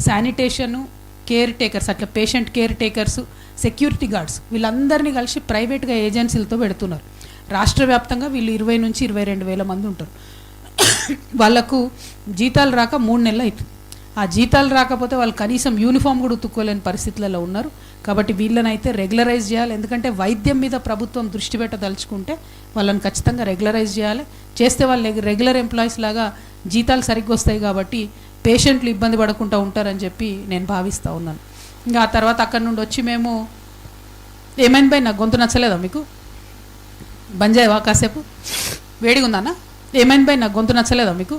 Sanitation, care takers, అట్లా patient care takers, security guards వీళ్ళందరినీ కలిసి ప్రైవేట్గా ఏజెన్సీలతో పెడుతున్నారు. రాష్ట్ర వ్యాప్తంగా వీళ్ళు 20 నుంచి 22 వేల మంది ఉంటారు. వాళ్ళకు జీతాలు రాక 3 నెలలు అవుతుంది. ఆ జీతాలు రాకపోతే వాళ్ళు కనీసం యూనిఫామ్ కూడా ఉతుక్కోలేని పరిస్థితులలో ఉన్నారు. కాబట్టి వీళ్ళనైతే రెగ్యులరైజ్ చేయాలి. ఎందుకంటే వైద్యం మీద ప్రభుత్వం దృష్టి పెట్టదలుచుకుంటే వాళ్ళని ఖచ్చితంగా రెగ్యులరైజ్ చేయాలి. చేస్తే వాళ్ళు రెగ్యులర్ ఎంప్లాయీస్ లాగా జీతాలు సరిగ్గా వస్తాయి. కాబట్టి పేషెంట్లు ఇబ్బంది పడకుండా ఉంటారని చెప్పి నేను భావిస్తూ ఉన్నాను. ఇంకా ఆ తర్వాత అక్కడి నుండి వచ్చి మేము ఏమైంది భయ్, నాకు గొంతు నచ్చలేదా మీకు? బంజాయవా కాసేపు? వేడిగా ఉందన్నా? ఏమైంది భయ్, నాకు గొంతు నచ్చలేదా మీకు?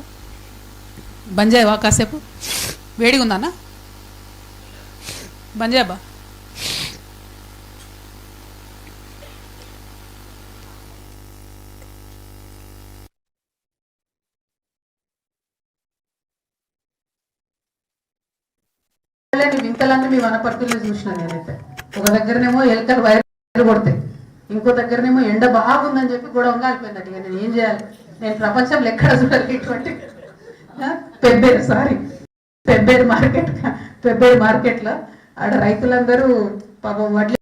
బంజాయవా కాసేపు? వేడిగా ఉందన్నా? బంజాయబా? వింతలన్నీ మీ వనపర్తుల్లో చూసిన నేనైతే. ఒక దగ్గరనేమో ఎలకలు వైర్లు కొడతాయి, ఇంకో దగ్గరనేమో ఎండ బాగుందని చెప్పి గొడవ కాలిపోయిందట. ఇక నేను ఏం చేయాలి? నేను ప్రపంచంలో ఎక్కడ చూడాలి ఇటువంటి పెబ్బేరు మార్కెట్లో ఆడ రైతులందరూ పాపం వడ్లు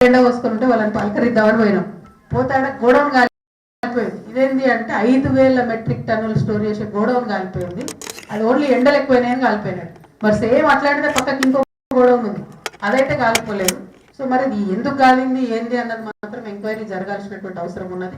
ఎండ పోసుకొని ఉంటే వాళ్ళని పలకరిద్దామని పోయినాం. పోతాడ గోడౌన్ కాలిపోయింది. ఇదేంటి అంటే 5,000 మెట్రిక్ టన్నులు స్టోర్ చేసే గోడౌన్ కాలిపోయింది. అది ఓన్లీ ఎండలు ఎక్కువైనాయని కాలిపోయినాడు. మరి సేమ్ అట్లాంటిదే పక్కకి ఇంకో గోడౌన్ ఉంది, అదైతే కాలిపోలేదు. సో మరి ఇది ఎందుకు కాలింది ఏంది అన్నది మాత్రం ఎంక్వైరీ జరగాల్సినటువంటి అవసరం ఉన్నది.